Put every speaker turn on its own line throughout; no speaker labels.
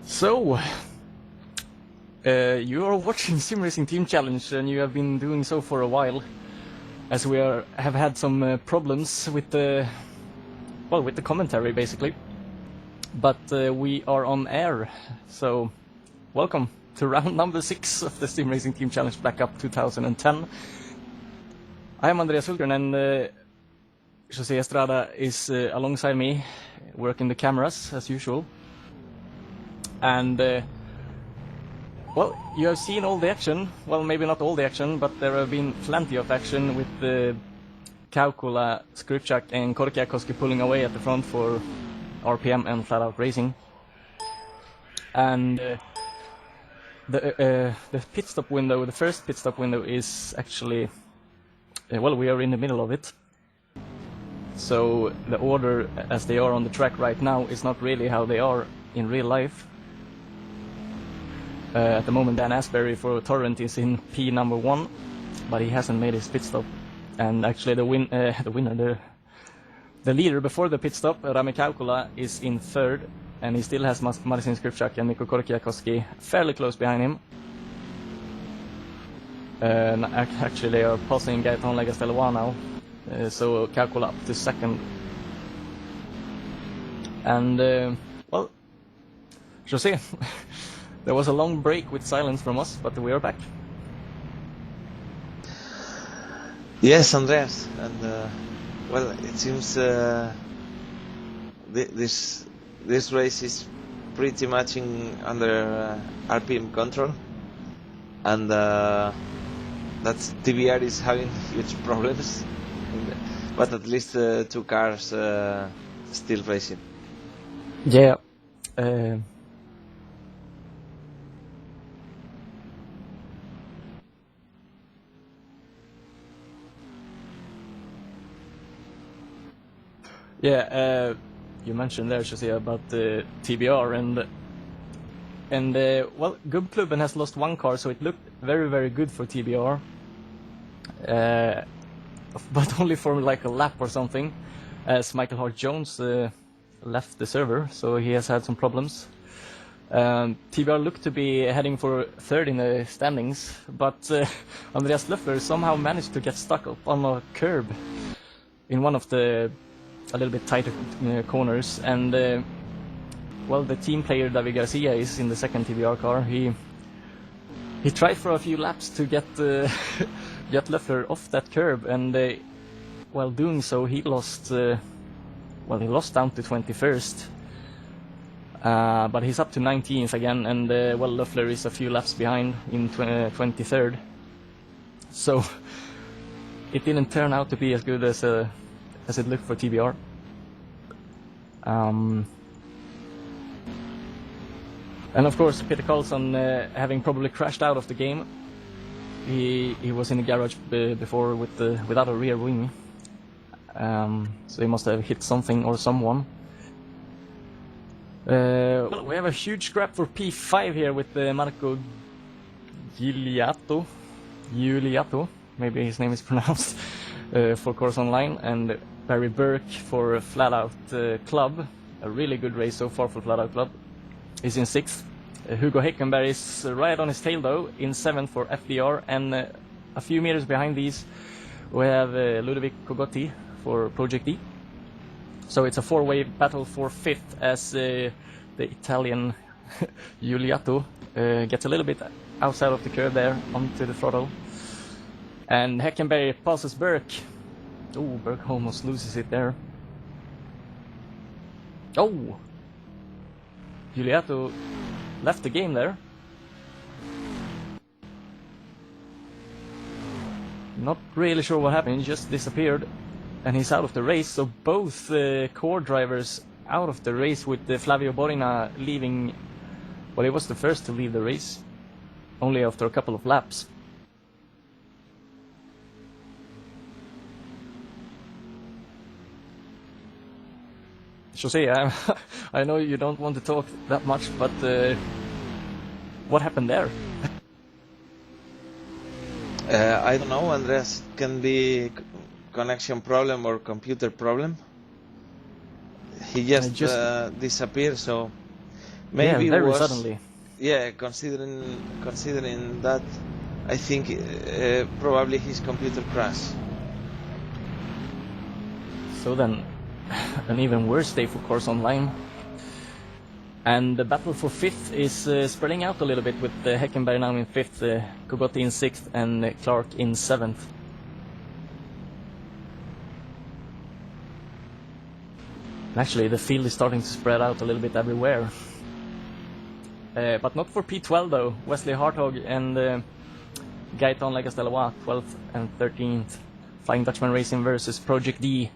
So, you are watching Sim Racing Team Challenge, and you have been doing so for a while, as we have had some problems with the commentary basically. But we are on air, so welcome to round number 6 of the Sim Racing Team Challenge Black Up 2010. I am Andreas Hultgren, and Jose Estrada is alongside me, working the cameras as usual. And well, you have seen all the action. Well, maybe not all the action, but there have been plenty of action with Kaukola, Skrzypczak and Korkiakoski pulling away at the front for RPM and Flat Out Racing. And the pit stop window, the first pit stop window, is actually well, we are in the middle of it. So the order as they are on the track right now is not really how they are in real life. At the moment, Dan Asbury for Torrent is in P number 1, but he hasn't made his pit stop. And actually, the leader before the pit stop, Rami Kaukola, is in 3rd, and he still has Marcin Skrzypczak and Mikko Korkiakoski fairly close behind him. Actually, they are passing Gaetan Legastelois now, so Kaukola up to 2nd. And well, Jose. There was a long break with silence from us, but we are back.
Yes, Andreas, and well, it seems this race is pretty much under RPM control, and that TBR is having huge problems, but at least 2 cars still racing.
Yeah. Yeah, you mentioned there, Jose, about the TBR, and well, Gubbklubben has lost 1 car, so it looked very, very good for TBR, but only for like a lap or something, as Michael Hart-Jones left the server, so he has had some problems. TBR looked to be heading for 3rd in the standings, but Andreas Löffler somehow managed to get stuck up on a curb in one of the a little bit tighter corners, and well, the team player David Garcia is in the 2nd TBR car. He tried for a few laps to get get Löffler off that curb, and while doing so, he lost he lost down to 21st, but he's up to 19th again, and well, Löffler is a few laps behind in 23rd. So it didn't turn out to be as good as it looked for TBR. And of course, Peter Carlson, having probably crashed out of the game, he was in the garage before without a rear wing, so he must have hit something or someone. Well, we have a huge scrap for P5 here with Marco Giuliato, maybe his name is pronounced, for Course Online, and Barry Burke for Flat Out Club. A really good race so far for Flat Out Club. He's in 6th. Hugo Hekkenberg is right on his tail though, in 7th for FDR, and a few meters behind these we have Ludovic Cogotti for Project D. So it's a 4-way battle for 5th, as the Italian Giuliato gets a little bit outside of the curve there onto the throttle. And Hekkenberg passes Burke Oh, Berg almost loses it there. Oh! Giulietto left the game there. Not really sure what happened, he just disappeared. And he's out of the race, so both core drivers out of the race, with Flavio Borina leaving. Well, he was the first to leave the race, only after a couple of laps. Jose, I know you don't want to talk that much, but what happened there?
I don't know, Andreas. Can be connection problem or computer problem. He just disappeared, so maybe
yeah, very
was,
suddenly.
Yeah, considering that, I think probably his computer crashed.
So then, an even worse day for Course Online. And the battle for 5th is spreading out a little bit, with Hekkenberg now in 5th, Cogotti in 6th, and Clark in 7th. Actually, the field is starting to spread out a little bit everywhere. But not for P12 though. Wesley Hartog and Gaetan Legastelois, 12th and 13th. Flying Dutchman Racing versus Project D.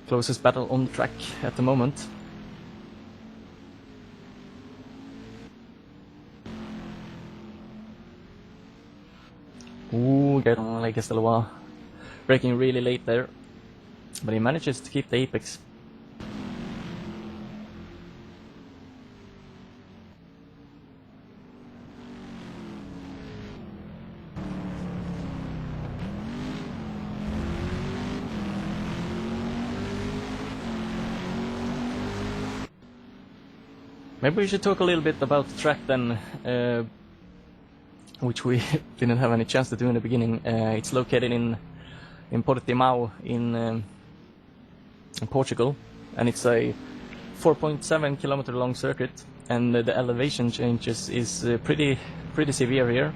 Closest battle on the track at the moment. Ooh, Gaetan Legastelois braking really late there, but he manages to keep the apex. Maybe we should talk a little bit about the track then, which we didn't have any chance to do in the beginning. It's located in Portimao in Portugal, and it's a 4.7 kilometer long circuit, and the elevation changes is pretty severe here.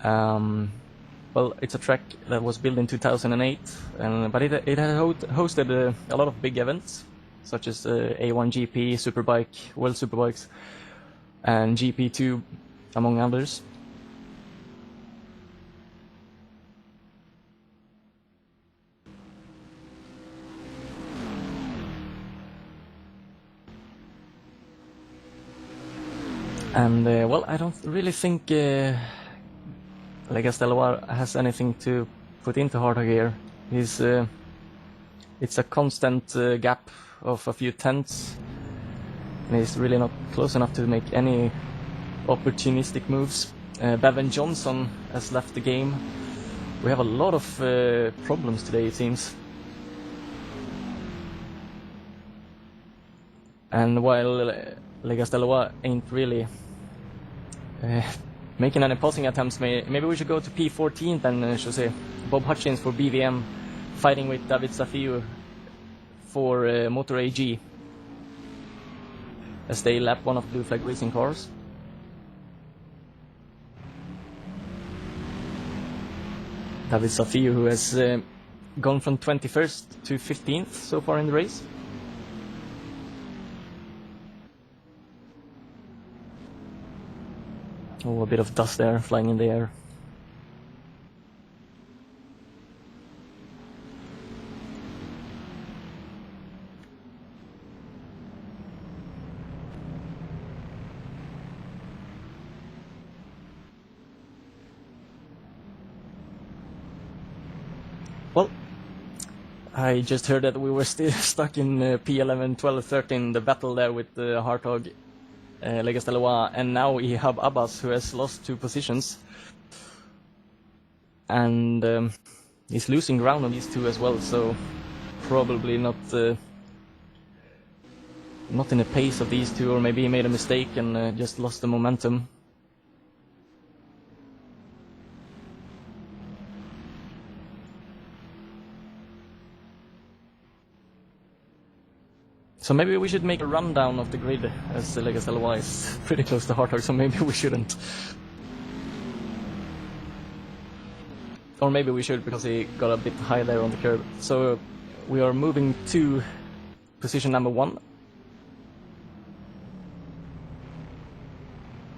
Well, it's a track that was built in 2008, but it had hosted a lot of big events, such as A1 GP, Superbike, World Superbikes, and GP2, among others. And well, I don't really think Legastelois has anything to put into Hartog here. It's a constant gap of a few tenths, and he's really not close enough to make any opportunistic moves. Bevan Johnson has left the game. We have a lot of problems today, it seems. And while Legastelois ain't really making any passing attempts, maybe we should go to P14 then, Jose. Bob Hutchins for BVM, fighting with David Safiu for Motor AG, as they lap one of Blue Flag Racing cars. David Safiu, who has gone from 21st to 15th so far in the race. Oh, a bit of dust there flying in the air. Well, I just heard that we were still stuck in P11, 12, 13, the battle there with Hartog, Legastelois, and now Ihab Abbas, who has lost 2 positions. And he's losing ground on these 2 as well, so probably not in the pace of these 2, or maybe he made a mistake and just lost the momentum. So maybe we should make a rundown of the grid, as Legastelois is pretty close to Hartog, so maybe we shouldn't. Or maybe we should, because he got a bit high there on the curb. So we are moving to position number 1.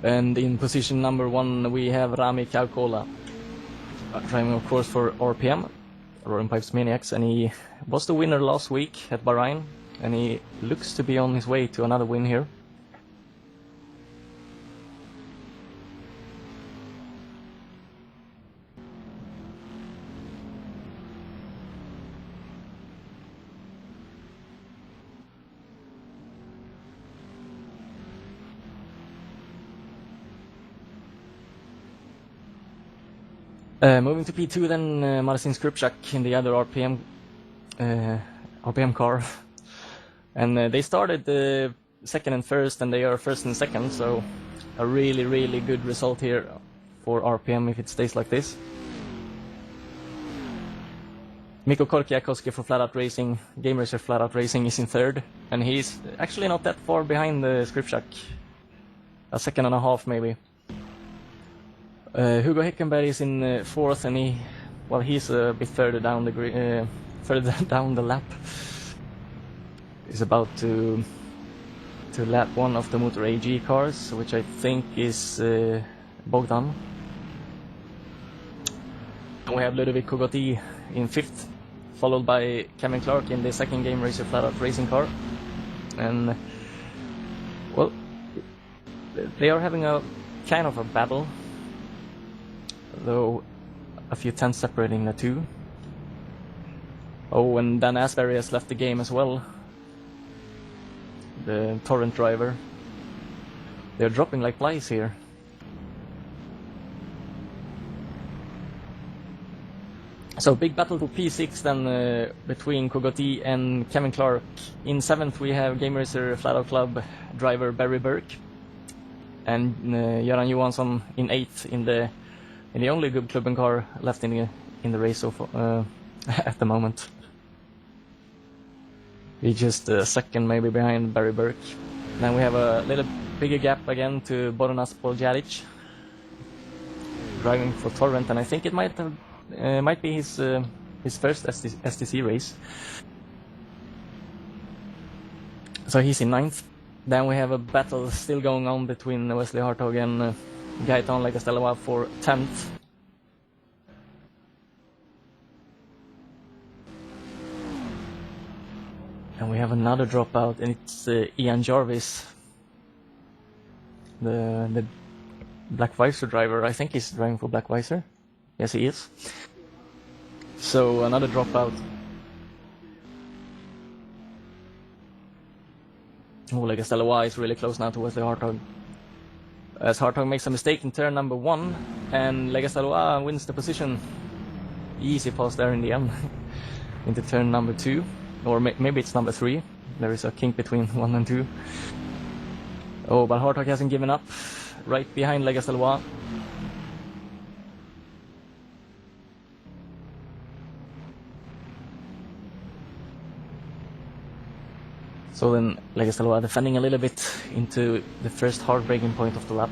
And in position number 1 we have Rami Kaukola, driving of course for RPM, Roaring Pipes Maniacs, and he was the winner last week at Bahrain, and he looks to be on his way to another win here. Moving to P2 then, Marcin Skrzypczak in the other RPM car. And they started second and first, and they are first and second, so a really good result here for RPM if it stays like this. Mikko Korkiakoski for Flat Out Racing, Gameracer Flat Out Racing is in third, and he's actually not that far behind Skrzypczak. A second and a half maybe. Hugo Hekkenberg is in fourth, and he's a bit further down the lap. He's about to lap one of the Motor AG cars, which I think is Bogdan. And we have Ludovic Cogotti in fifth, followed by Cameron Clark in the second Gameracer Flat Out Racing car. And well, they are having a kind of a battle, though a few tenths separating the two. Oh, and Dan Asbury has left the game as well, the Torrent driver. They're dropping like flies here. So big battle for P6 then between Cogotti and Kevin Clark. In 7th we have Gameracer Flat Out Club driver Barry Burke, and Göran Johansson in 8th in the only good club and car left in the race so far, at the moment. He's just second maybe behind Barry Burke. Then we have a little bigger gap again to Borunas Poljaric, driving for Torrent, and I think it might be his first STC race. So he's in 9th. Then we have a battle still going on between Wesley Hartog and Gaetan Legastelois for 10th. And we have another dropout, and it's Ian Jarvis, the Black Visor driver. I think he's driving for Black Visor. Yes, he is. So another dropout. Oh, Legastelois is really close now to Wesley Hartog, as Hartog makes a mistake in turn number 1, and Legastelois wins the position. Easy pass there in the end into turn number 2, or maybe it's number 3. There is a kink between 1 and 2. Oh, but Hartog hasn't given up, right behind Legastelois. So then Legastelois defending a little bit into the first hard braking point of the lap.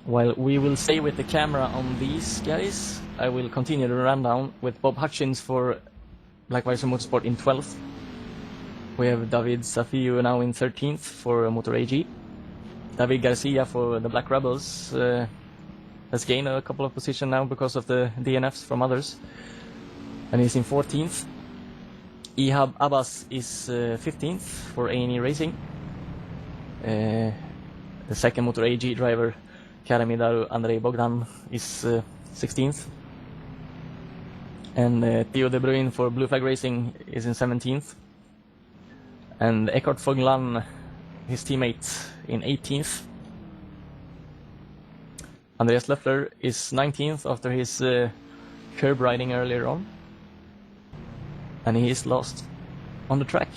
While we will stay with the camera on these guys, I will continue the rundown with Bob Hutchins for Black Visor Motorsport in 12th. We have David Safiu now in 13th for Motor AG. David Garcia for the Black Rebels has gained a couple of positions now because of the DNFs from others, and he's in 14th. Ihab Abbas is 15th for A&E Racing. The second Motor AG driver, Karamidaru Andrei Bogdan, is 16th. And Theo De Bruyn for Blue Flag Racing is in 17th. And Eckhart Foglan, his teammate, in 18th. Andreas Löffler is 19th after his curb riding earlier on, and he is lost on the track.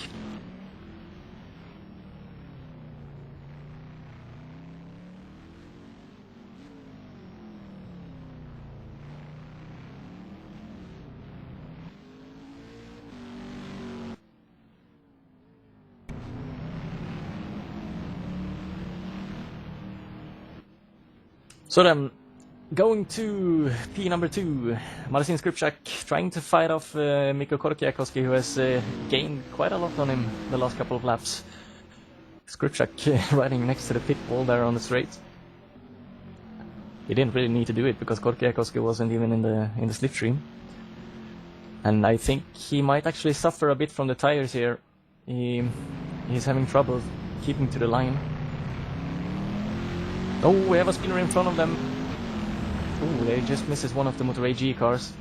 So then, going to P number 2, Marcin Skrzypczak trying to fight off Mikko Korkiakoski, who has gained quite a lot on him the last couple of laps. Skrzypczak riding next to the pit wall there on the straight. He didn't really need to do it because Korkiakoski wasn't even in the slipstream. And I think he might actually suffer a bit from the tires here. He's having trouble keeping to the line. Oh, we have a spinner in front of them. Oh, they just misses one of the Motor AG cars.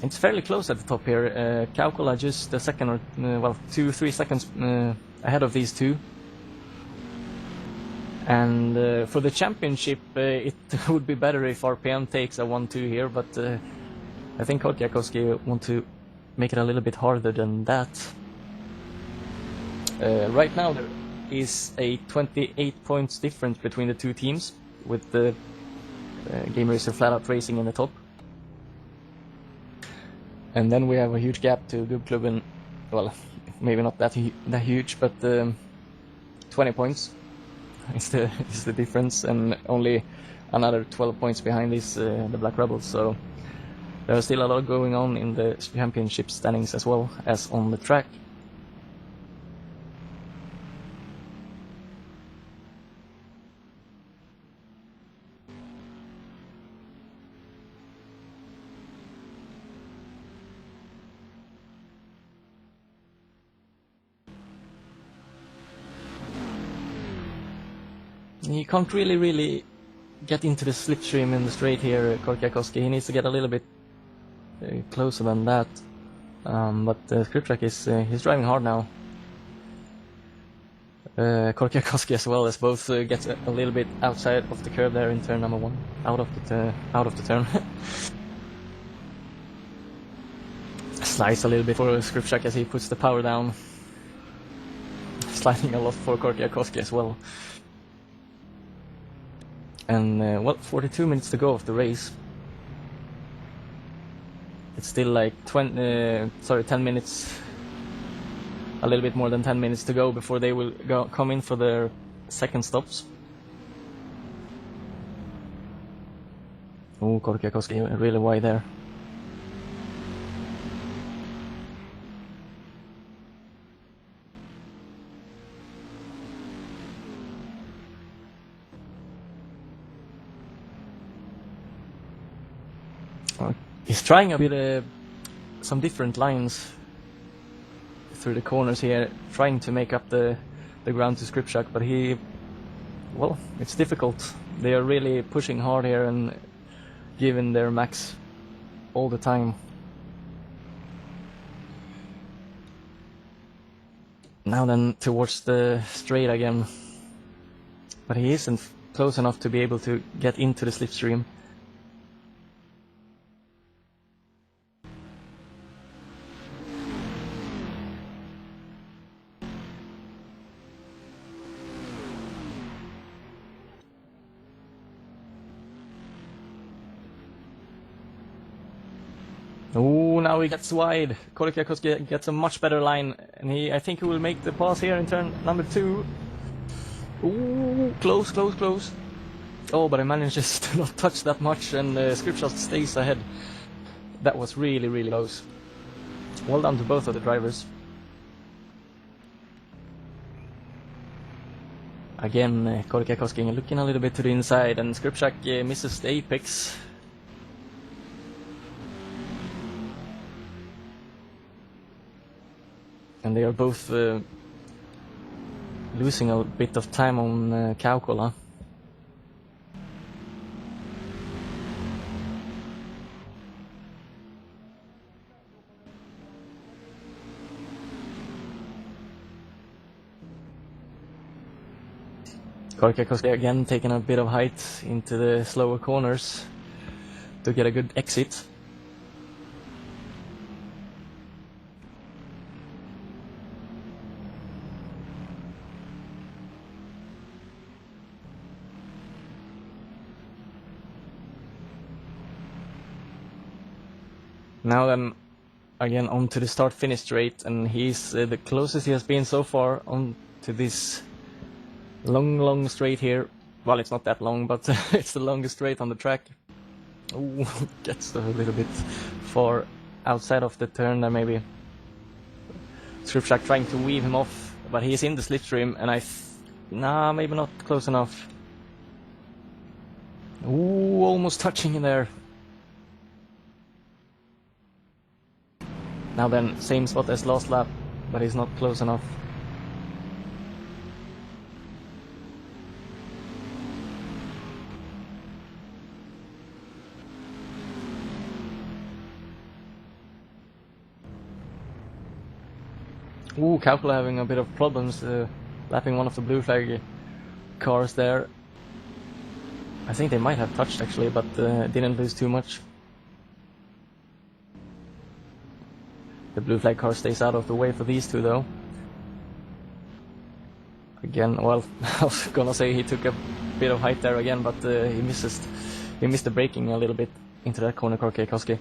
It's fairly close at the top here. Kaukola just a second or, 2-3 seconds ahead of these two. And for the championship, it would be better if RPM takes a 1-2 here, but I think Korkiakoski want to make it a little bit harder than that. Right now there is a 28 points difference between the two teams, with the Gameracer Flat Out Racing in the top. And then we have a huge gap to Gubbklubben, well, maybe not that huge, but 20 points is the difference, and only another 12 points behind this the Black Rebels. So there's still a lot going on in the championship standings as well as on the track. He can't really get into the slipstream in the straight here, Korkiakoski. He needs to get a little bit closer than that. But Skrzypczak he's driving hard now. Korkiakoski as well, as both gets a little bit outside of the curve there in turn number 1, out of the turn. Slides a little bit for Skrzypczak as he puts the power down. Sliding a lot for Korkiakoski as well. And 42 minutes to go of the race. It's still like 10 minutes, a little bit more than 10 minutes to go before they will come in for their second stops. Oh, Korkiakoski really wide there. He's trying a bit some different lines through the corners here, trying to make up the ground to Skrzypczak, but it's difficult. They are really pushing hard here and giving their max all the time. Now then towards the straight again, but he isn't close enough to be able to get into the slipstream. Oh, now he gets wide. Korkiakoski gets a much better line, and I think he will make the pass here in turn number 2. Ooh, close. Oh, but he manages to not touch that much, and Skrzypczak stays ahead. That was really close. Well done to both of the drivers. Again, Korkiakoski looking a little bit to the inside, and Skrzypczak misses the apex. And they are both losing a bit of time on Kaukola. Korkiakoski again taking a bit of height into the slower corners to get a good exit. Now then, again onto the start-finish straight, and he's the closest he has been so far onto this long straight here. Well, it's not that long, but it's the longest straight on the track. Ooh, gets a little bit far outside of the turn there maybe. Skrzypczak trying to weave him off, but he's in the slipstream, and nah, maybe not close enough. Ooh, almost touching in there. Now then, same spot as last lap, but he's not close enough. Ooh, Kaukola having a bit of problems lapping one of the blue flag cars there. I think they might have touched actually, but didn't lose too much. The blue flag car stays out of the way for these two though. Again, well, I was gonna say he took a bit of height there again, but he missed the braking a little bit into that corner, Korkiakoski.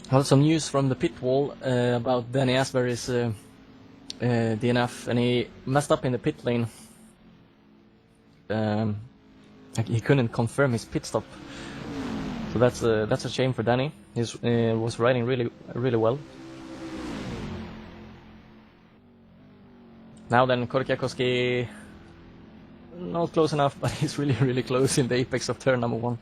Well, some news from the pit wall about Danny Asbury's DNF, and he messed up in the pit lane. He couldn't confirm his pit stop, so that's a shame for Danny. He was riding really well. Now then, Korkiakoski not close enough, but he's really close in the apex of turn number 1.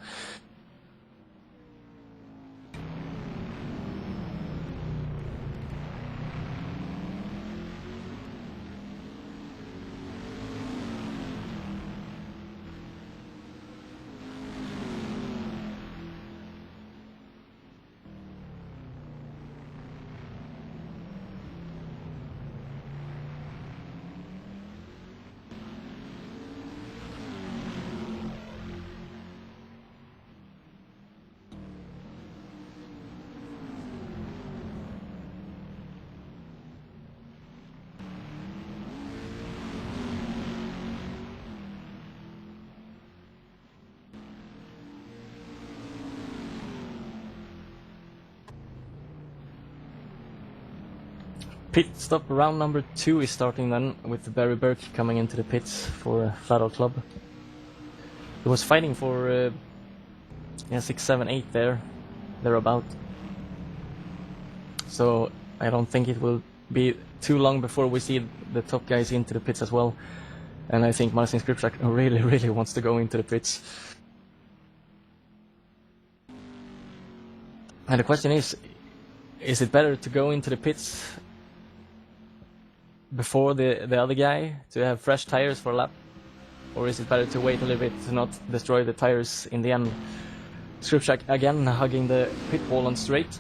Pit stop round number 2 is starting then, with Barry Burke coming into the pits for Flat Club. He was fighting for 6, 7, 8 thereabout. So I don't think it will be too long before we see the top guys into the pits as well. And I think Marcin Skrzypczak really wants to go into the pits. And the question is it better to go into the pits before the other guy to have fresh tires for a lap, or is it better to wait a little bit to not destroy the tires in the end? Skrzypczak again hugging the pit wall on straight.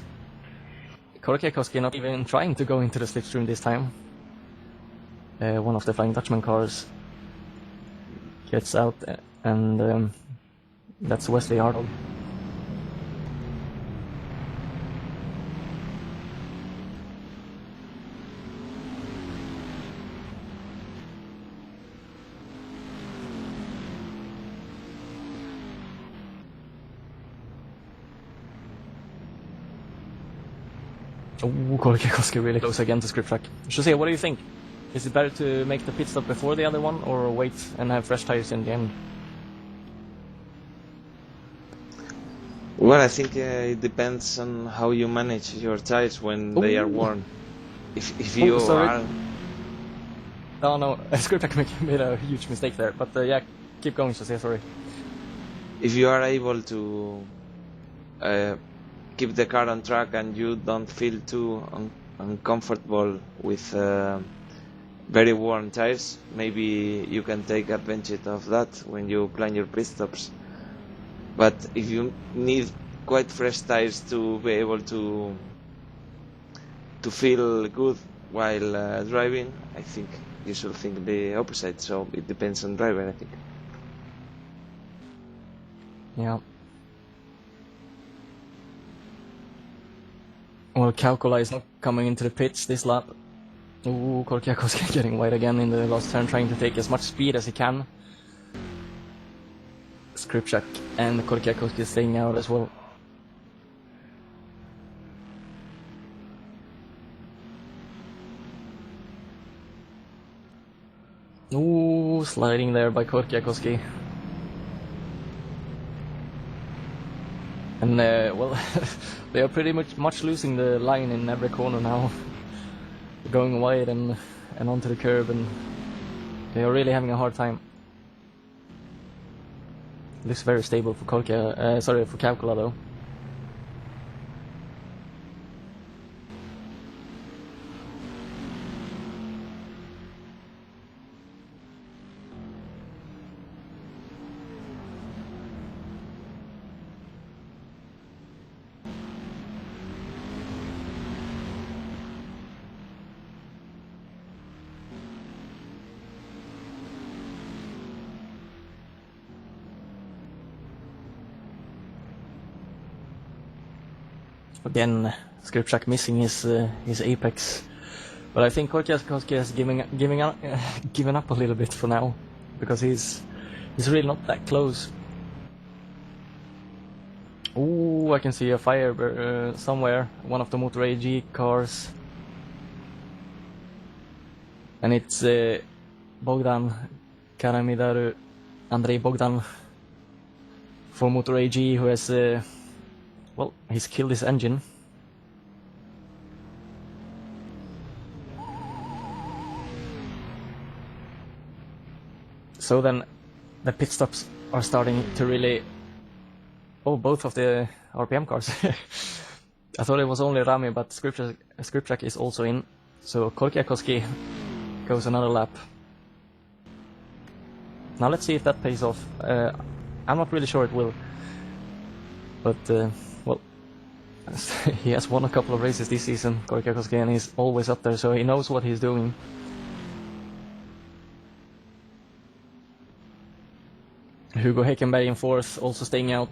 Korkiakoski not even trying to go into the slipstream this time. One of the Flying Dutchman cars gets out, and that's Wesley Arnold. Ooh, Korkiakoski really close again to Skrzypczak. Jose, what do you think? Is it better to make the pit stop before the other one, or wait and have fresh tires in the end?
Well, I think it depends on how you manage your tires when they are worn. If you are...
Oh no, Skrzypczak made a huge mistake there, but yeah, keep going, Jose, sorry.
If you are able to keep the car on track and you don't feel too uncomfortable with very worn tires, maybe you can take advantage of that when you plan your pit stops. But if you need quite fresh tires to be able to to feel good while driving, I think you should think the opposite. So it depends on driver, I think.
Yeah. Well, Kaukola is not coming into the pits this lap. Ooh, Korkiakoski getting wide again in the last turn, trying to take as much speed as he can. Skrzypczak and Korkiakoski staying out as well. Ooh, sliding there by Korkiakoski. And well, they are pretty much losing the line in every corner now. Going wide and onto the curb, and they are really having a hard time. Looks very stable for for Kaukola though. Again, Skrzypczak missing his apex, but I think Korkiakoski has given up a little bit for now, because he's really not that close. Ooh, I can see a fire somewhere, one of the Motor AG cars, and it's Bogdan Karamidaru, Andrei Bogdan for Motor AG, who has well, he's killed his engine. So then the pit stops are starting to really... Oh, both of the RPM cars. I thought it was only Rami, but Skrzypczak is also in. So Korkiakoski goes another lap. Now let's see if that pays off. I'm not really sure it will. But, well, he has won a couple of races this season, Korkiakoski, and he's always up there, so he knows what he's doing. Hugo Hekkenberg in fourth, also staying out.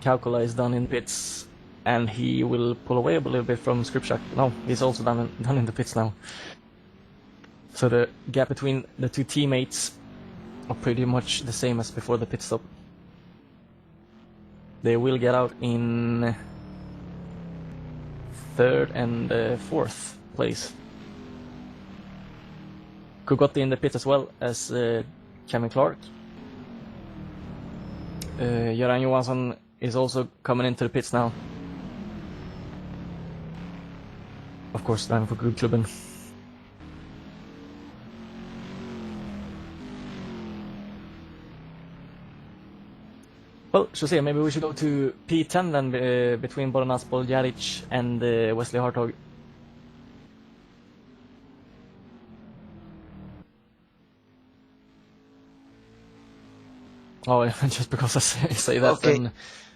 Kaukola is done in pits, and he will pull away a little bit from Skrzypczak. No, he's also done in the pits now. So the gap between the two teammates are pretty much the same as before the pit stop. They will get out in third and fourth place. Cogotti in the pit as well as Kevin Clark. Göran Johansson is also coming into the pits now. Of course, driving for Guldklubben. Well, Jose, maybe we should go to P10 then, between Bornas Boljaric and Wesley Hartog. Oh, just because I say that.
Okay,
then...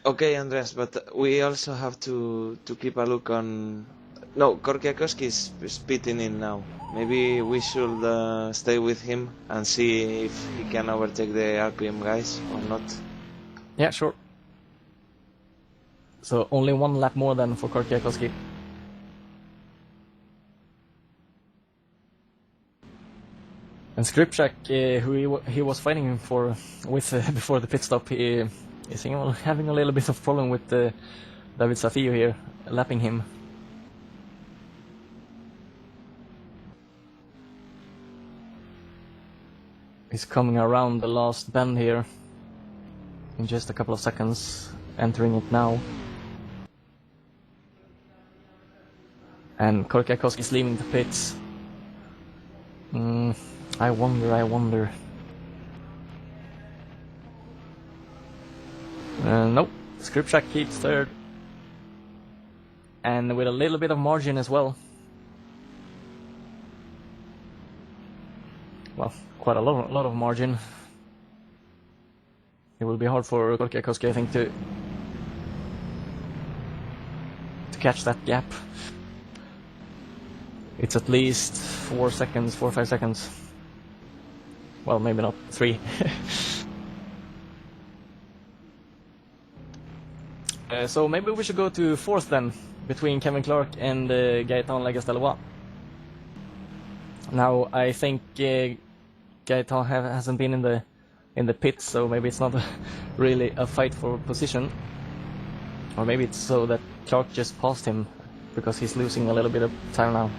okay, Andreas, but we also have to keep a look on... No, Korkiakoski is pitting in now. Maybe we should stay with him and see if he can overtake the RPM guys or not.
Yeah, sure. So only one lap more than for Korkiakoski. And Skrzypczak, who he was fighting for with before the pit stop, is having a little bit of problem with David Safio here, lapping him. He's coming around the last bend here in just a couple of seconds, entering it now. And Korkiakoski is leaving the pits. I wonder. Nope, Skrzypczak keeps third. And with a little bit of margin as well. Well, quite a lot of margin. It will be hard for Korkiakoski, I think, to catch that gap. It's at least 4 seconds, 4 or 5 seconds. Well, maybe not 3. So maybe we should go to 4th then, between Kevin Clark and Gaetan Legastelois. Now I think Gaetan hasn't been in the pits, so maybe it's not really a fight for position. Or maybe it's so that Clark just passed him, because he's losing a little bit of time now.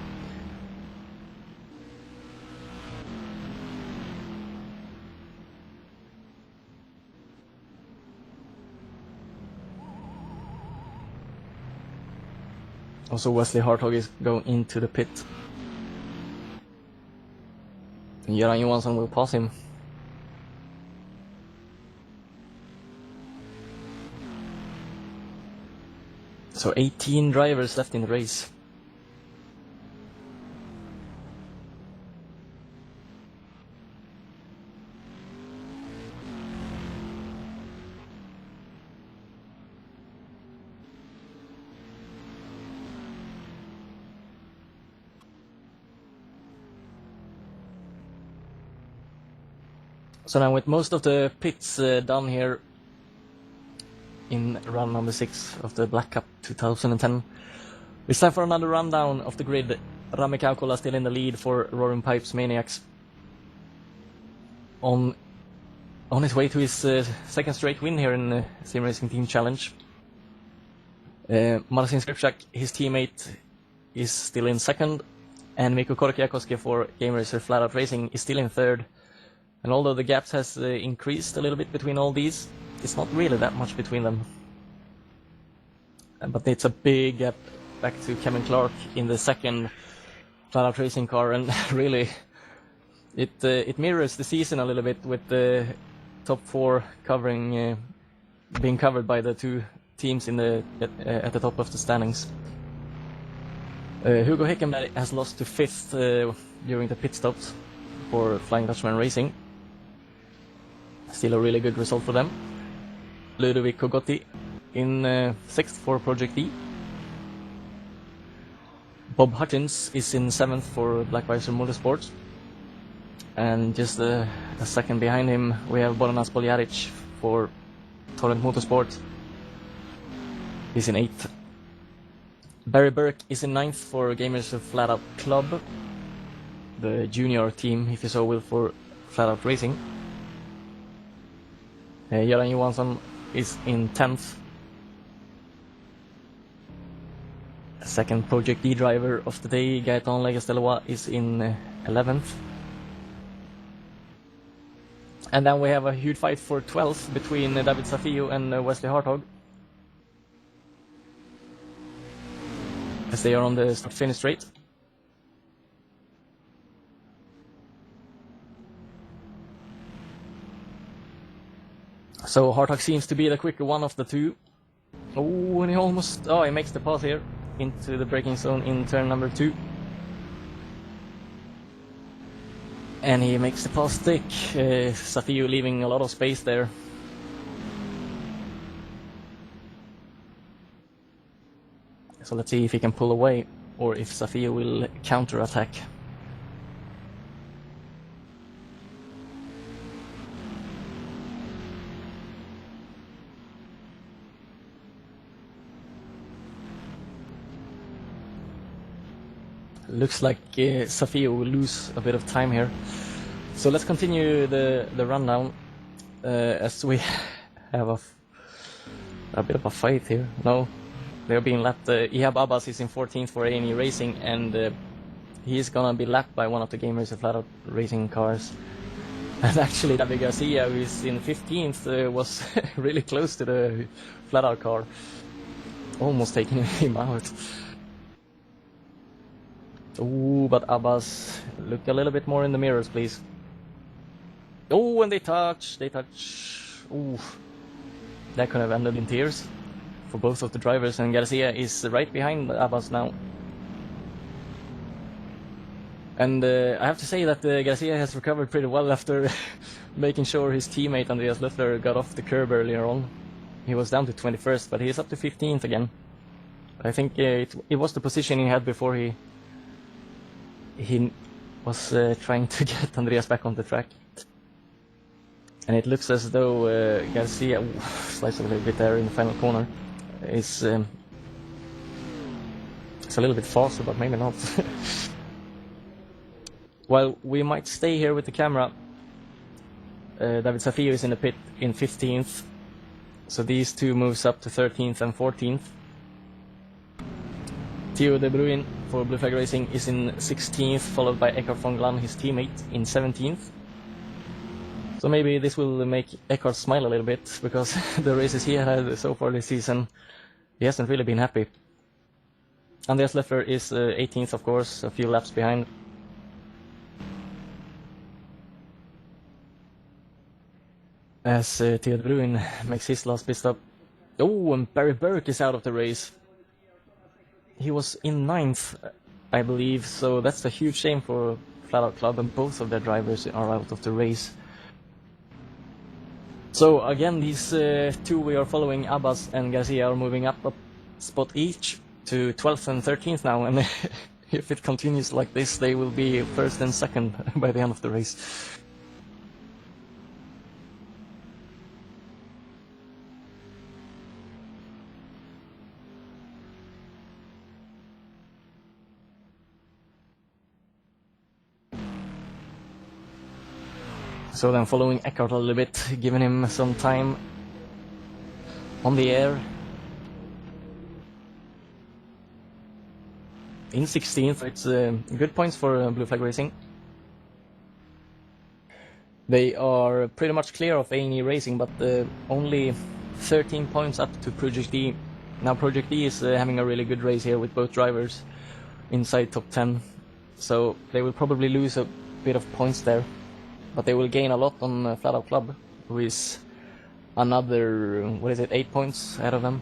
Also, Wesley Hartog is going into the pit. And Göran Johansson will pass him. So 18 drivers left in the race. So now with most of the pits done here in round number 6 of the Black Cup 2010, it's time for another rundown of the grid. Rami Kaukola still in the lead for Roaring Pipes Maniacs. On his way to his second straight win here in the Sim Racing Team Challenge. Marcin Skrzypczak, his teammate, is still in second, and Mikko Korkiakoski for Gameracer Flat Racing is still in third. And although the gaps has increased a little bit between all these, it's not really that much between them. But it's a big gap back to Kevin Clark in the second flat-out racing car, and really it mirrors the season a little bit, with the top 4 covering being covered by the 2 teams in the at the top of the standings. Hugo Hekkenberg has lost to 5th during the pit stops for Flying Dutchman Racing. Still a really good result for them. Ludovic Cogotti in 6th for Project D. Bob Hutchins is in 7th for Black Visor Motorsports. And just a second behind him we have Boranas Boljaric for Torrent Motorsport. He's in 8th. Barry Burke is in 9th for Gamers Flat Out Club, the junior team, if you so will, for Flat Out Racing. Göran Johansson is in 10th. Second Project D driver of the day, Gaetan Legastelois, is in 11th. And then we have a huge fight for 12th between David Safio and Wesley Hartog, as they are on the start-finish straight. So Hartog seems to be the quicker one of the 2. Oh, and he makes the pass here into the braking zone in turn number 2. And he makes the pass stick, Safio leaving a lot of space there. So let's see if he can pull away, or if Safio will counter-attack. Looks like Safio will lose a bit of time here. So let's continue the rundown, as we have a bit of a fight here. No, they're being lapped. Ihab Abbas is in 14th for A&E Racing, and he's gonna be lapped by one of the Gamers Flat Out Racing cars. And actually David Garcia, who is in 15th, was really close to the Flat Out car, almost taking him out. Oh, but Abbas, look a little bit more in the mirrors, please. Oh, and they touch. Oh, that could have ended in tears for both of the drivers, and Garcia is right behind Abbas now. And I have to say that Garcia has recovered pretty well after making sure his teammate Andreas Löffler got off the curb earlier on. He was down to 21st, but he's up to 15th again. I think it was the position he had before he he was trying to get Andreas back on the track. And it looks as though Garcia slides a little bit there in the final corner. It's a little bit faster, but maybe not. While we might stay here with the camera, David Safio is in the pit in 15th. So these two moves up to 13th and 14th. Theo De Bruyn for Blue Flag Racing is in 16th, followed by Eckhart von Glan, his teammate, in 17th. So maybe this will make Eckhart smile a little bit, because the races he had so far this season, he hasn't really been happy. Andreas Leffler is 18th, of course, a few laps behind. As Theo De Bruyn makes his last pit stop. Oh, and Barry Burke is out of the race. He was in 9th, I believe, so that's a huge shame for Flat Out Club, and both of their drivers are out of the race. So again, these two we are following, Abbas and Garcia, are moving up a spot each to 12th and 13th now, and if it continues like this, they will be first and second by the end of the race. So then following Eckhart a little bit, giving him some time on the air. In 16th, it's good points for Blue Flag Racing. They are pretty much clear of A&E Racing, but only 13 points up to Project D. Now Project D is having a really good race here with both drivers inside top 10. So they will probably lose a bit of points there. But they will gain a lot on Flat Out Club, who is another, 8 points ahead of them.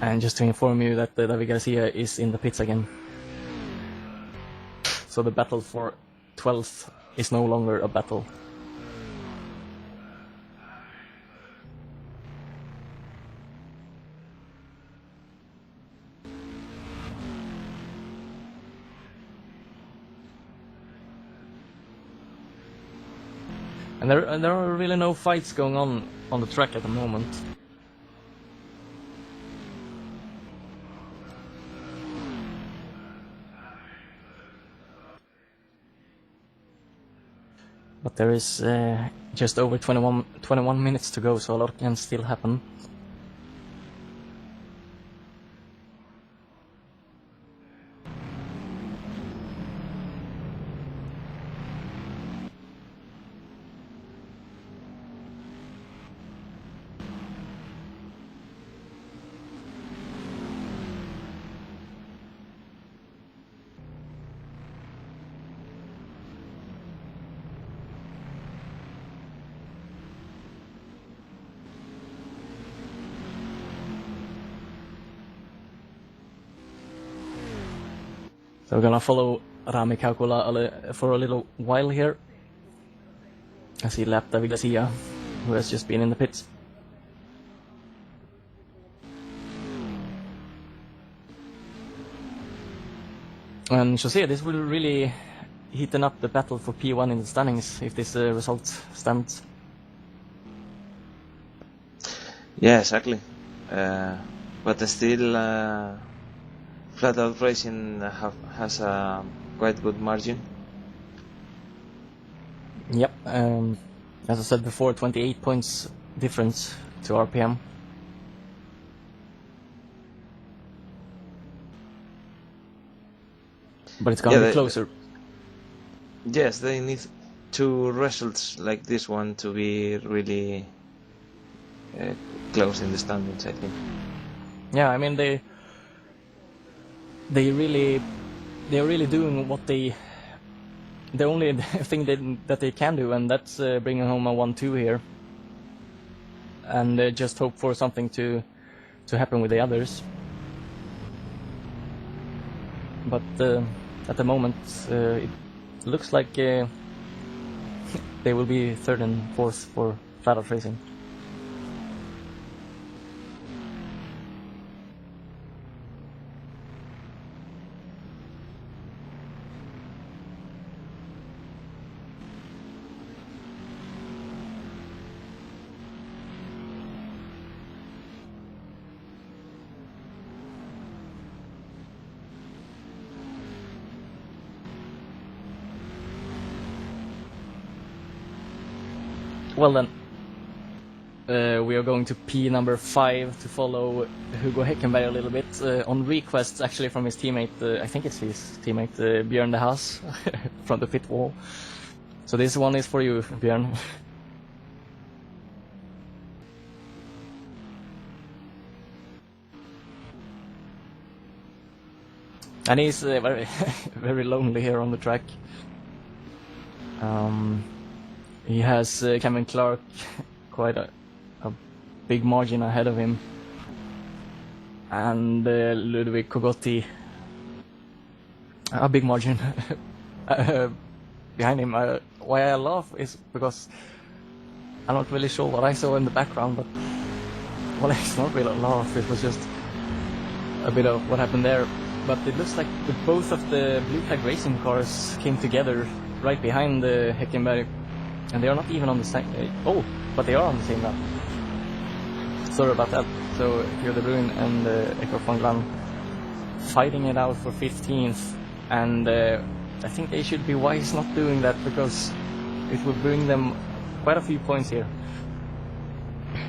And just to inform you that David Garcia is in the pits again. So the battle for 12th is no longer a battle. And there are really no fights going on the track at the moment. But there is just over 21 minutes to go, so a lot can still happen. So we're gonna follow Rami Kaukola for a little while here, as he lapped David Garcia, who has just been in the pits. And Jose, this will really heaten up the battle for P1 in the standings if this result stands.
Yeah, exactly. But still, Flat Out Racing has a quite good margin.
Yep, as I said before, 28 points difference to RPM. But it's gonna be closer.
Yes, they need two results like this one to be really close in the standings, I think.
Yeah, I mean they're really doing what the only thing that they can do, and that's bringing home a 1-2 here, and just hope for something to happen with the others. But at the moment, it looks like they will be third and fourth for Flat Out Racing. Well then, we are going to P number 5 to follow Hugo Hekkenberg a little bit, on request actually from his teammate, I think it's his teammate, Björn de Haas, from the pit wall. So this one is for you, Björn. And he's very, very lonely here on the track. He has Cameron Clark quite a big margin ahead of him, and Ludovic Cogotti a big margin behind him. Why I laugh is because I'm not really sure what I saw in the background, but well, it's not really a laugh, it was just a bit of what happened there. But it looks like both of the Blue Flag Racing cars came together right behind the Hekkenberg, and they are not even on the same. Oh, but they are on the same lap. Sorry about that. So Pierre de Bruyne and Echo van Glan fighting it out for 15th, and I think they should be wise not doing that, because it will bring them quite a few points here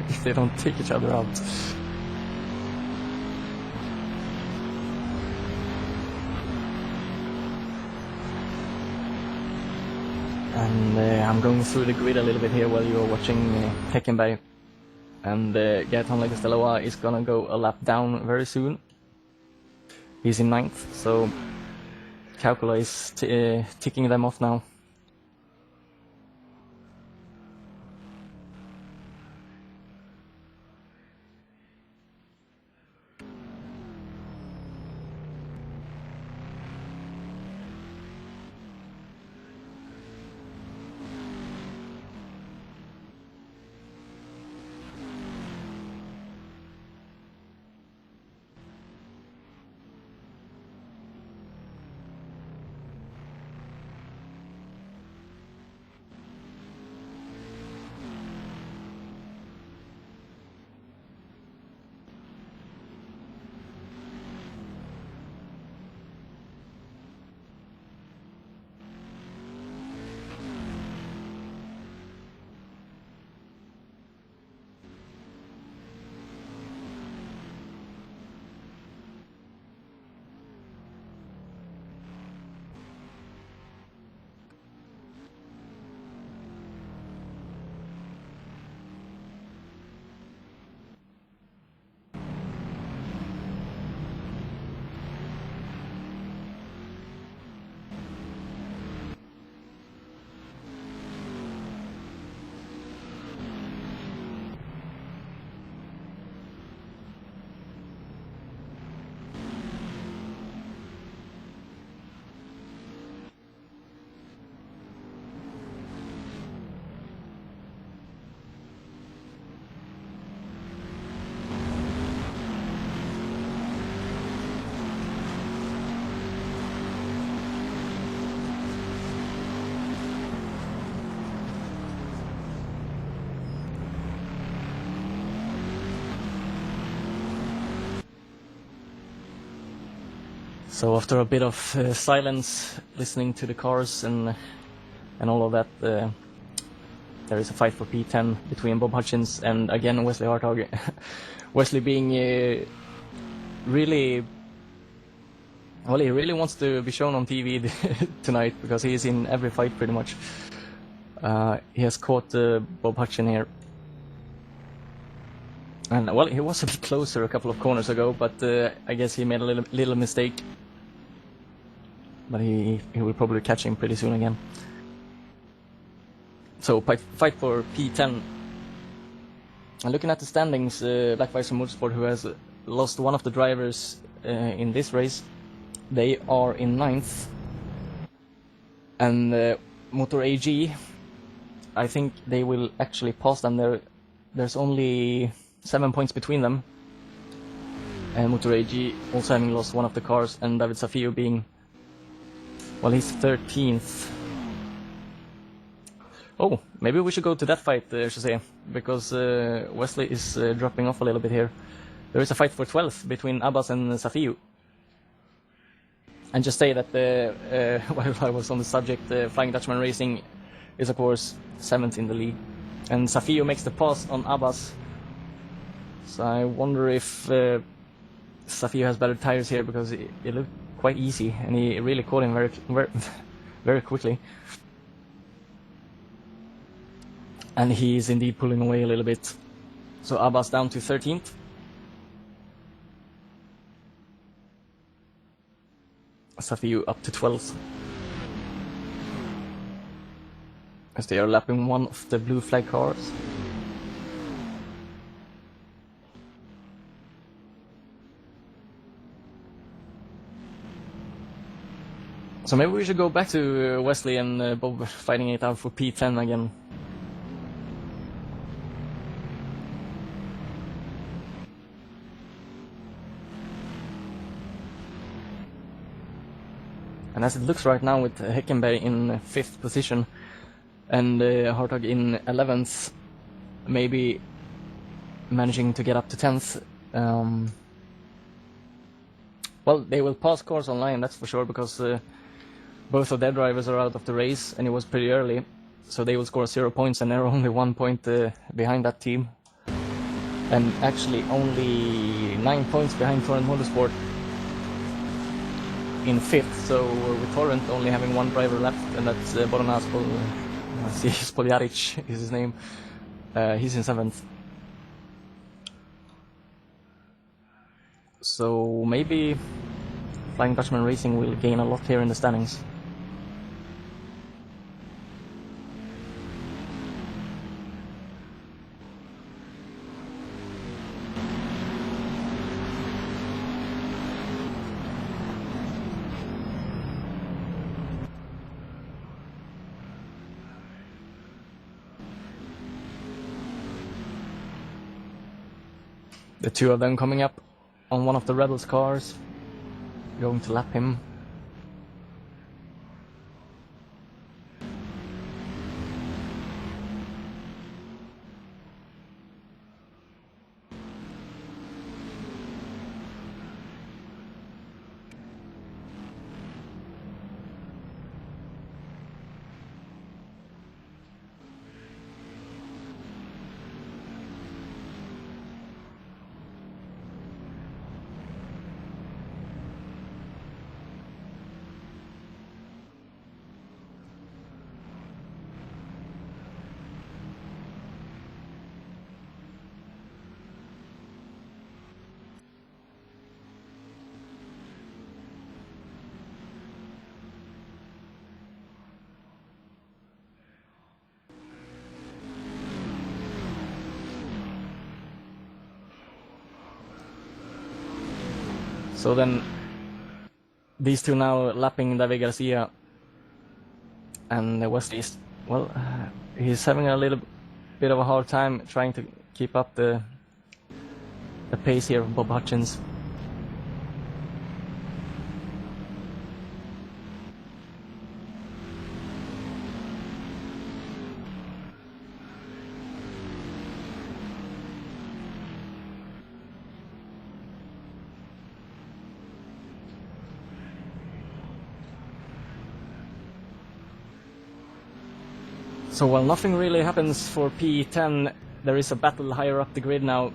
if they don't take each other out. And I'm going through the grid a little bit here while you're watching Hekkenberg. And Gaetan Legastelois is gonna go a lap down very soon. He's in 9th, so Kaukola is ticking them off now. So after a bit of silence, listening to the cars and all of that, there is a fight for P10 between Bob Hutchins and again Wesley Hartog. Wesley being really, well, he really wants to be shown on TV tonight, because he is in every fight pretty much. He has caught Bob Hutchins here. And well, he was a bit closer a couple of corners ago, but I guess he made a little mistake. But he will probably catch him pretty soon again. So fight for P10. And looking at the standings, Black Visor Motorsport, who has lost one of the drivers in this race, they are in 9th. And Motor AG, I think they will actually pass them. There's only 7 points between them. And Motor AG also having lost one of the cars, and David Safio being, well, he's 13th. Oh, maybe we should go to that fight, Jose, because Wesley is dropping off a little bit here. There is a fight for 12th between Abbas and Safio. And just say that while I was on the subject, Flying Dutchman Racing is of course 7th in the league. And Safio makes the pass on Abbas. So I wonder if Safio has better tires here, because it looked quite easy and he really caught him very quickly. And he is indeed pulling away a little bit. So Abbas down to 13th. Safio up to 12th. As they are lapping one of the blue flag cars. So maybe we should go back to Wesley and Bob fighting it out for P10 again. And as it looks right now, with Hekkenberg in 5th position and Hartog in 11th, maybe managing to get up to 10th. Well, they will pass cars online, that's for sure, because both of their drivers are out of the race and it was pretty early. So they will score 0 points and they're only 1 point behind that team. And actually only 9 points behind Torrent Motorsport in 5th, so with Torrent only having 1 driver left, and that's Boronas Spoljaric is his name. He's in 7th. So maybe Flying Dutchman Racing will gain a lot here in the standings. The two of them coming up on one of the Rebels cars, going to lap him. So then these two now lapping David Garcia, and Wesley is, well, he's having a little bit of a hard time trying to keep up the pace here of Bob Hutchins. So while nothing really happens for P10, there is a battle higher up the grid now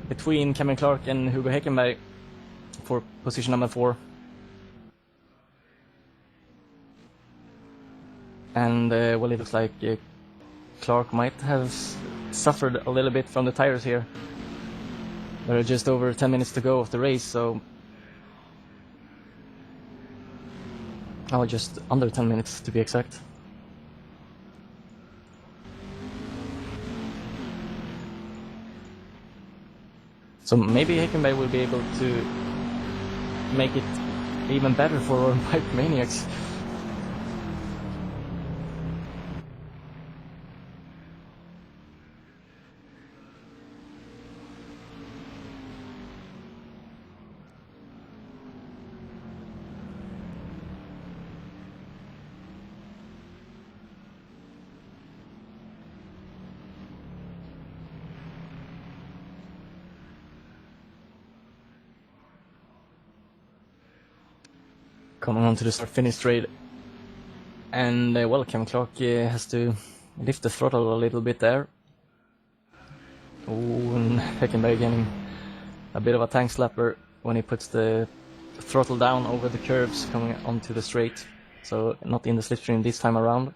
between Cameron Clark and Hugo Hekkenberg for position number 4. And well, it looks like Clark might have suffered a little bit from the tires here. There are just over 10 minutes to go of the race, so... Oh, just under 10 minutes to be exact. So maybe Hekkenberg will be able to make it even better for Pipes Maniacs. Coming on to the start-finish straight, and well, Cam Clark has to lift the throttle a little bit there. Ooh, and Hekkenberg getting a bit of a tank slapper when he puts the throttle down over the curves coming onto the straight. So not in the slipstream this time around.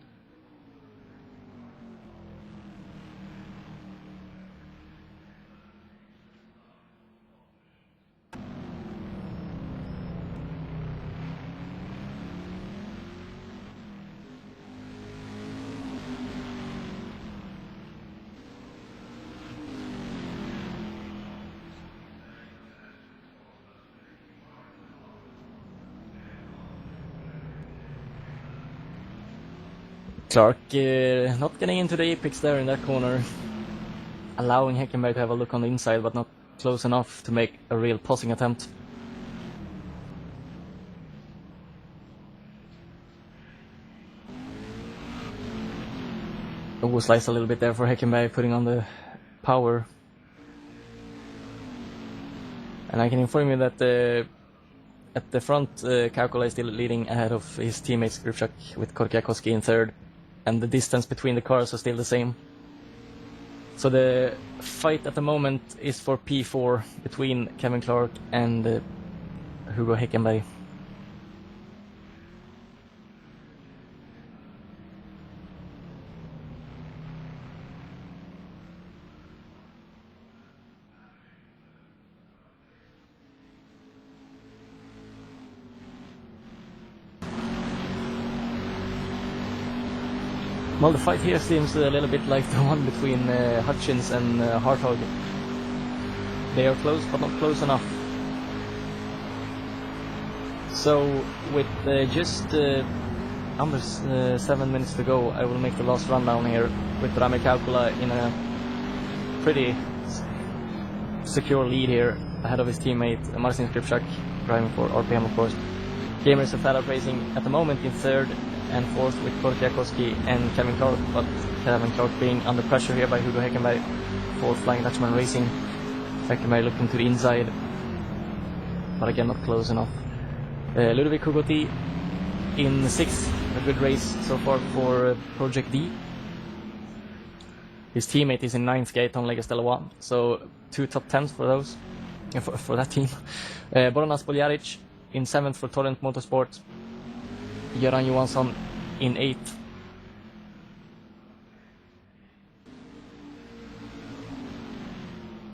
Clark not getting into the apex there in that corner, allowing Hekkenberg to have a look on the inside, but not close enough to make a real passing attempt. Oh, slice a little bit there for Hekkenberg, putting on the power. And I can inform you that at the front, Kaukola is still leading ahead of his teammate Skrzypczak with Korkiakoski in third. And the distance between the cars are still the same. So the fight at the moment is for P4 between Kevin Clark and Hugo Hekkenberg. Well, the fight here seems a little bit like the one between Hutchins and Hartog. They are close, but not close enough. So, with just under 7 minutes to go, I will make the last rundown here with Rami Kaukola in a pretty secure lead here, ahead of his teammate Marcin Skrzypczak, driving for RPM, of course. Gameracer FOR Racing at the moment in third and fourth with Korkiakoski and Kevin Clark, but Kevin Clark being under pressure here by Hugo Hekkenberg for Flying Dutchman Racing. Hekkenberg looking to the inside, but again not close enough. Ludovic Cogotti in sixth, a good race so far for Project D. His teammate is in ninth, Gaetan Legastelois, so 2 top 10s for those, for that team. Borna Spoljaric in 7th for Torrent Motorsport. Göran Johansson in 8th.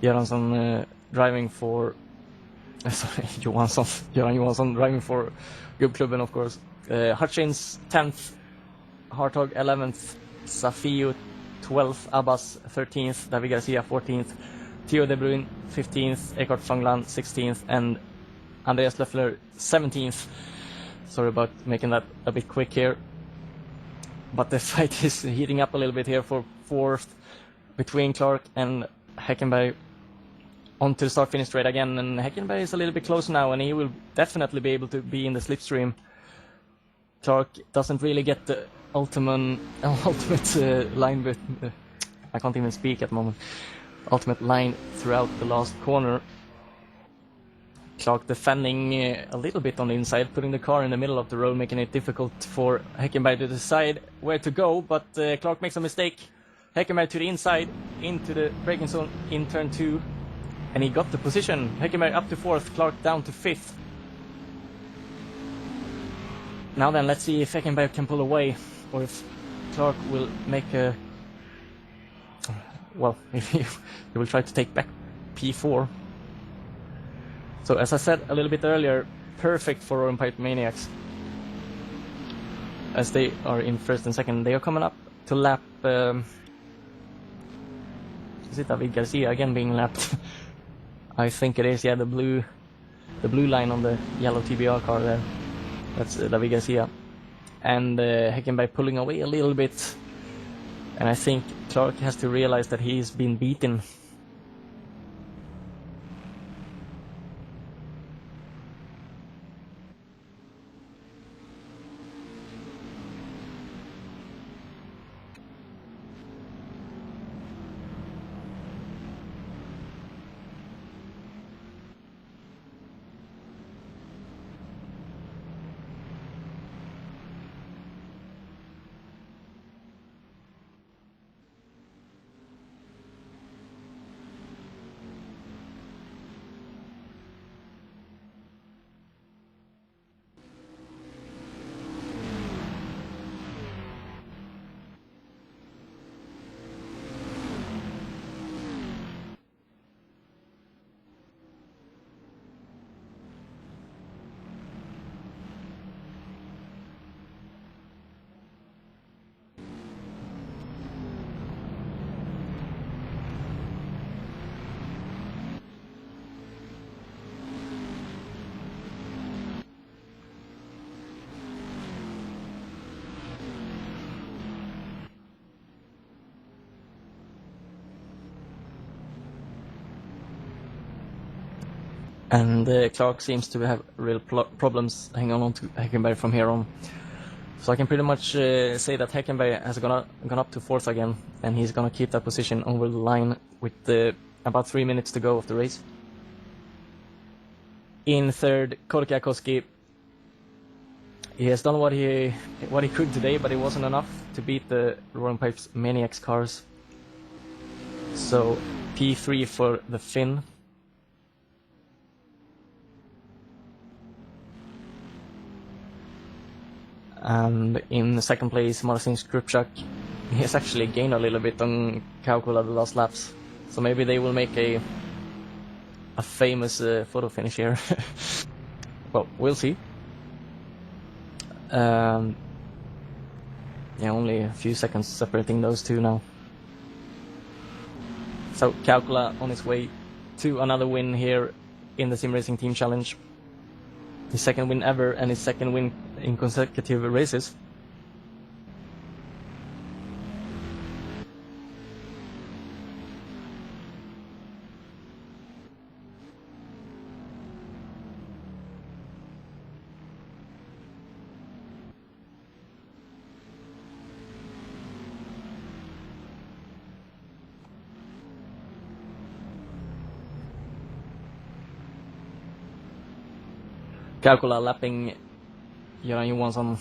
Göran driving for... Göran Johansson driving for Gubbklubben, of course. Hutchins 10th, Hartog 11th, Safio 12th, Abbas 13th, David Garcia 14th, Theo De Bruyn 15th, Eckhart Fanglan 16th, and Andreas Löffler 17th. Sorry about making that a bit quick here, but the fight is heating up a little bit here for fourth between Clark and Hekkenberg. Onto the start-finish straight again, and Hekkenberg is a little bit close now, and he will definitely be able to be in the slipstream. Clark doesn't really get the ultimate line, but I can't even speak at the moment. Ultimate line throughout the last corner. Clark defending a little bit on the inside, putting the car in the middle of the road, making it difficult for Hekkenberg to decide where to go, but Clark makes a mistake. Hekkenberg to the inside, into the braking zone in turn 2, and he got the position. Hekkenberg up to 4th, Clark down to 5th. Now then, let's see if Hekkenberg can pull away, or if Clark will make a... Well, he will try to take back P4. So, as I said a little bit earlier, perfect for Pipes Maniacs, as they are in first and second. They are coming up to lap... is it David Garcia again being lapped? I think it is, yeah, the blue line on the yellow TBR car there. That's David Garcia. And Hekkenberg pulling away a little bit. And I think Clark has to realize that he's been beaten. And Clark seems to have real problems hanging on to Hekkenberg from here on. So I can pretty much say that Hekkenberg has gone up to 4th again, and he's gonna keep that position over the line with about 3 minutes to go of the race. In 3rd, Korkiakoski. He has done what he could today, but it wasn't enough to beat the Roaring Pipes Maniacs cars. So P3 for the Finn. And in 2nd place, Marcin Skrzypczak. He has actually gained a little bit on Kaukola the last laps, so maybe they will make a famous photo finish here. Well, we'll see. Yeah, only a few seconds separating those two now. So Kaukola on his way to another win here in the Sim Racing Team Challenge. His 2nd win ever and his 2nd win in consecutive races. Kaukola lapping Göran Johansson,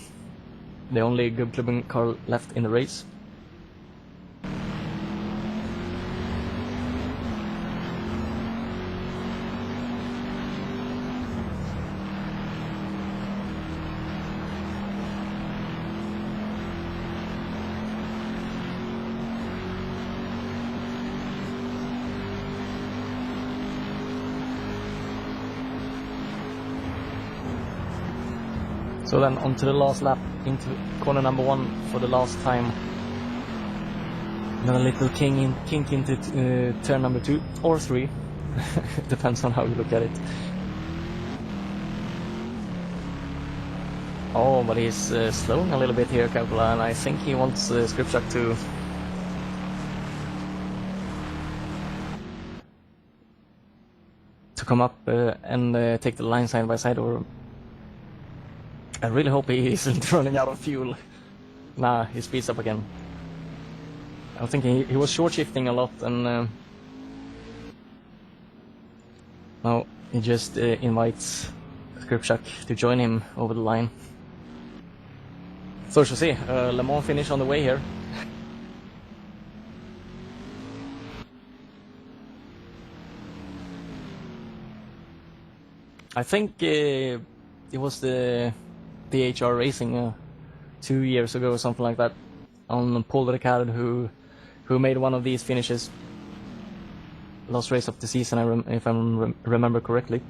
the only good clubbing car left in the race. So then on to the last lap, into corner number 1 for the last time. Then a little kink into turn number 2 or 3, depends on how you look at it. Oh, but he's slowing a little bit here, Kaukola, and I think he wants Skrzypczak to come up and take the line side by side, or I really hope he isn't running out of fuel. Nah, he speeds up again. I think he was short shifting a lot, and now he just invites Skrzypczak to join him over the line. So we shall see, Le Mans finish on the way here. I think it was the DHR Racing 2 years ago or something like that, on Paul Ricard, who made one of these finishes. Last race of the season, if I remember correctly.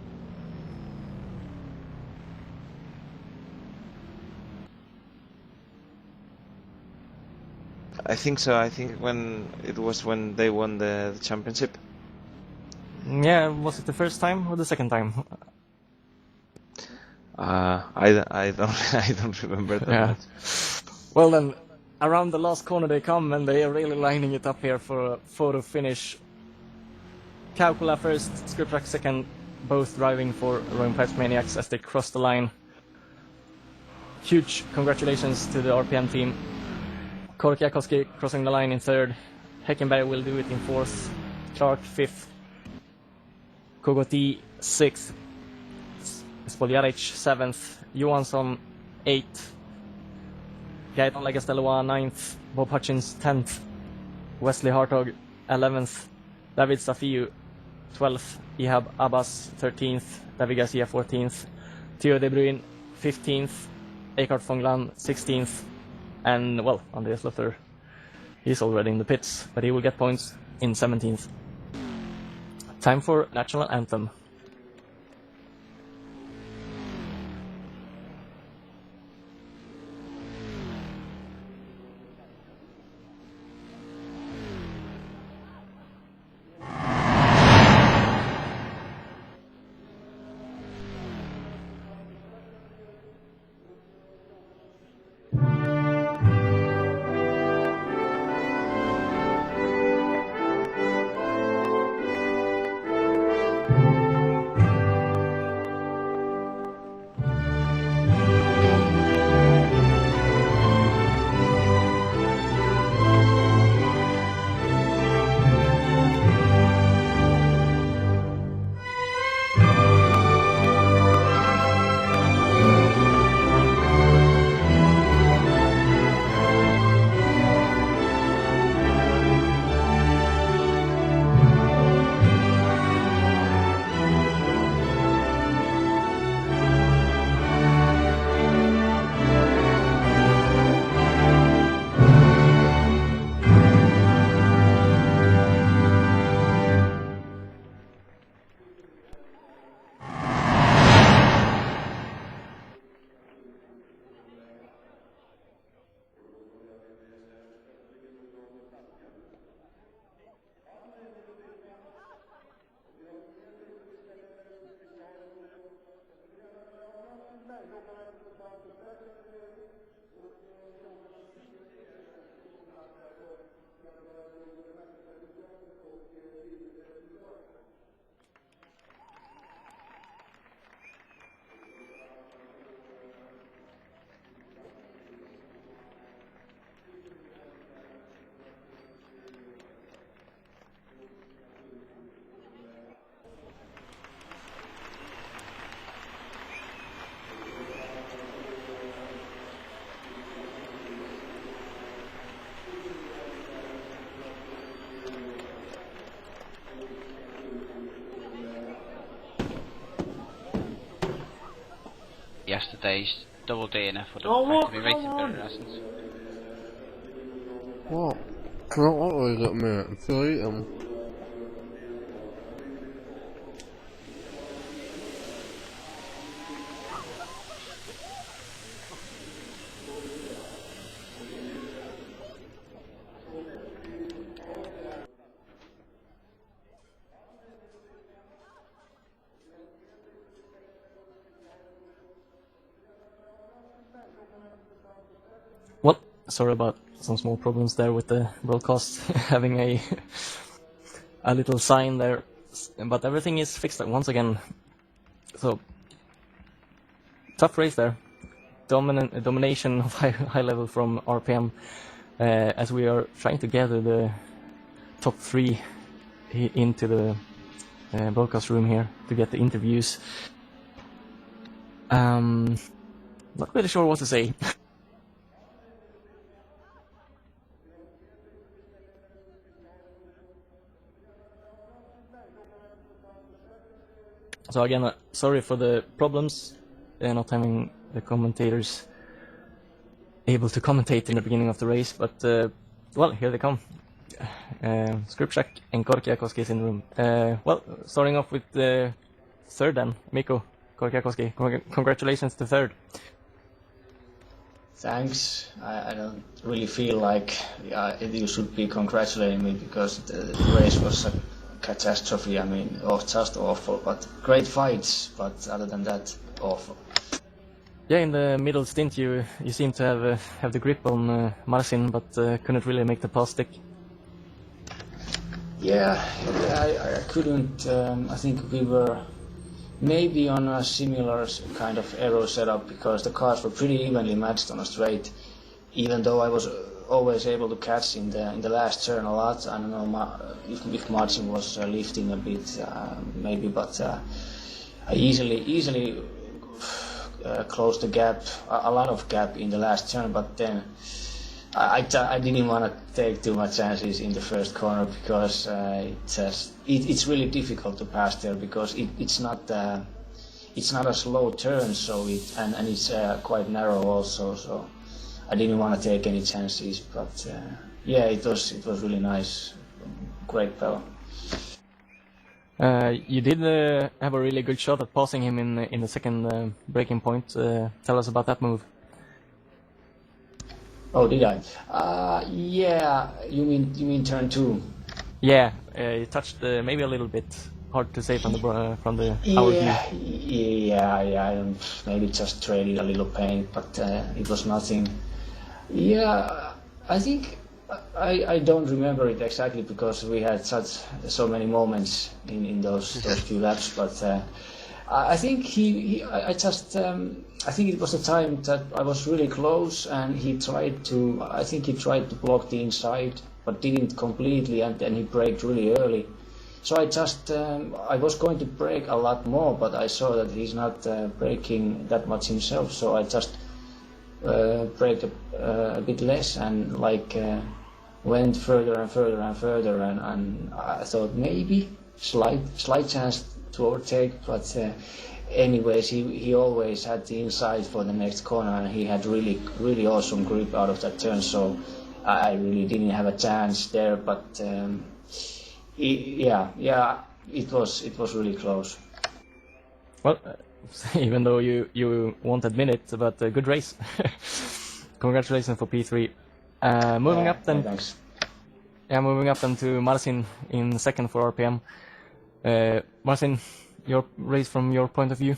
I think so. I think when they won the championship.
Yeah, was it the first time or the second time?
I don't remember that much.
Well then, around the last corner they come, and they are really lining it up here for a photo finish. Kaukola first, Skrzypczak second, both driving for Roaring Pipes Maniacs as they cross the line. Huge congratulations to the RPM team. Korkiakoski crossing the line in 3rd. Hekkenberg will do it in 4th. Clark 5th. Cogotti 6th. Spoljaric 7th. Johansson 8th. Gaetan Legastelois 9th. Bob Hutchins 10th. Wesley Hartog 11th. David Safiu 12th. Ihab Abbas 13th. David Garcia 14th. Theo De Bruyn 15th. Eckart Fonglan 16th. And, well, Andreas Luther, he's already in the pits, but he will get points in 17th. Time for National Anthem.
Yesterday's double DNF would
Oh,
have
look,
to be rated
come
better
on.
in essence.
What? What was it, mate? Delete them.
Well, sorry about some small problems there with the broadcast having a little sign there, but everything is fixed once again. So tough race there, domination of high level from RPM, as we are trying to gather the top 3 into the broadcast room here to get the interviews. Not really sure what to say. So again, sorry for the problems, not having the commentators able to commentate in the beginning of the race, but well, here they come. Skrzypczak and Korkiakoski is in the room. Well, starting off with the third then, Mikko Korkiakoski. Congratulations to third.
Thanks. I don't really feel like you should be congratulating me because the race was a catastrophe. I mean, just awful. But great fights. But other than that, awful.
Yeah, in the middle stint, you seem to have the grip on Marcin, but couldn't really make the pass stick.
Yeah, I couldn't. I think we were maybe on a similar kind of aero setup because the cars were pretty evenly matched on a straight. Even though I was always able to catch in the last turn a lot. I don't know if Marcin was lifting a bit, maybe, but I easily closed the gap, a lot of gap in the last turn. But then I didn't want to take too much chances in the first corner because it's really difficult to pass there because it's not a slow turn, so and it's quite narrow also. So I didn't want to take any chances, but yeah, it was really nice, great fellow.
You did have a really good shot at passing him in the second breaking point. Tell us about that move.
Oh, did I? Yeah. You mean turn 2?
Yeah, you touched maybe a little bit. Hard to say from the our view.
Yeah. Maybe just traded a little paint, but it was nothing. Yeah, I think I don't remember it exactly because we had so many moments in those few laps, but I think I think it was a time that I was really close and he tried to block the inside but didn't completely, and then he braked really early. So I was going to brake a lot more, but I saw that he's not braking that much himself, so I just braked a bit less and went further and further and further, and I thought maybe slight chance to overtake, but anyways he always had the inside for the next corner and he had really awesome grip out of that turn, so I really didn't have a chance there, but yeah, it was really close.
Well, even though you won't admit it, but good race. Congratulations for P3. Moving up then.
Thanks.
Yeah, moving up then to Marcin in second for RPM. Marcin, your race from your point of view?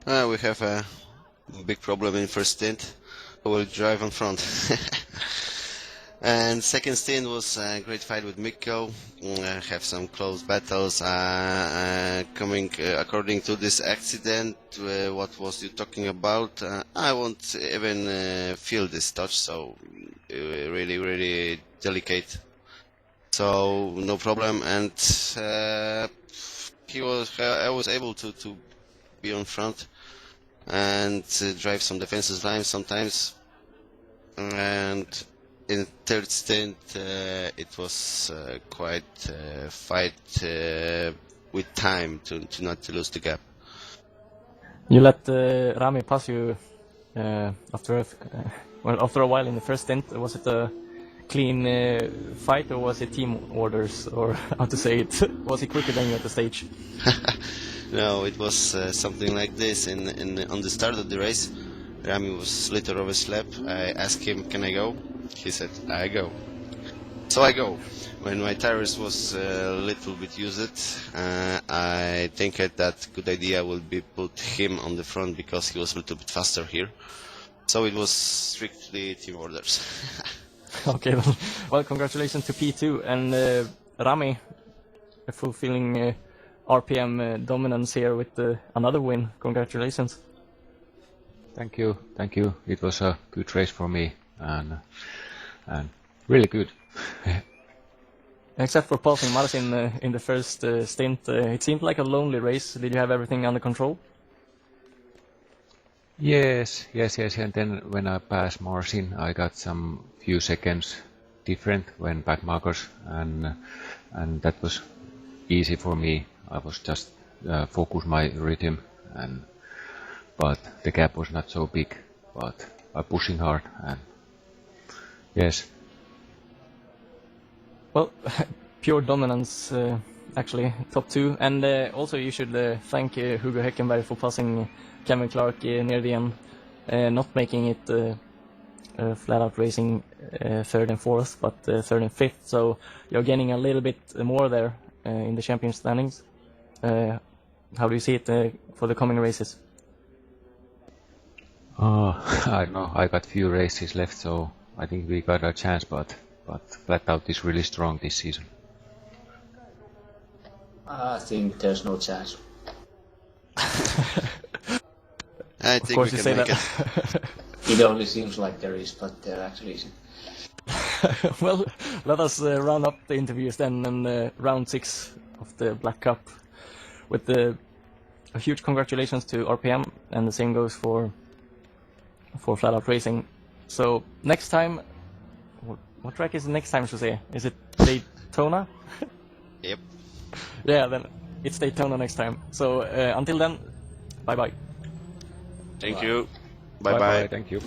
We have big problem in first stint. Who will drive on front? And second stint was a great fight with Mikko. Have some close battles. Coming according to this accident, what was you talking about? I won't even feel this touch, so really delicate. So no problem, and I was able to be on front and drive some defensive lines sometimes. And in third stint, it was quite fight with time to not to lose the gap.
You let Rami pass you after a while in the first stint. Was it a clean fight, or was it team orders, or how to say it? Was he quicker than you at the stage?
No, it was something like this. On the start of the race, Rami was little over slap. I asked him, "Can I go?" He said, "I go." So I go. When my tires was a little bit used, I think that good idea will be put him on the front because he was a little bit faster here. So it was strictly team orders.
Okay, well, congratulations to P2 and Rami, fulfilling RPM dominance here with another win. Congratulations.
Thank you. It was a good race for me and really good.
Except for passing Marcin in the first stint, it seemed like a lonely race. Did you have everything under control?
Yes. And then when I passed Marcin, I got some few seconds different when back markers, and that was easy for me. I was just focus my rhythm, but the gap was not so big. But I pushing hard, and yes.
Well, pure dominance, actually, top two. And also you should thank Hugo Hekkenberg for passing Cameron Clark near the end, not making it flat out racing third and fourth, but third and fifth. So you're gaining a little bit more there in the champion standings. How do you see it for the coming races?
I don't know. I got few races left, so I think we got a chance, but flat out is really strong this season.
I think there's no chance.
I think we can make it.
It only seems like there is, but there actually isn't.
Well, let us round up the interviews then, and round 6 of the Black Cup with a huge congratulations to RPM, and the same goes for Flat Out Racing. So next time, what track is the next time, Jose? Is it Daytona?
Yep.
Yeah, then it's Daytona next time. So until then, bye bye.
Thank you. Bye bye.
Thank you.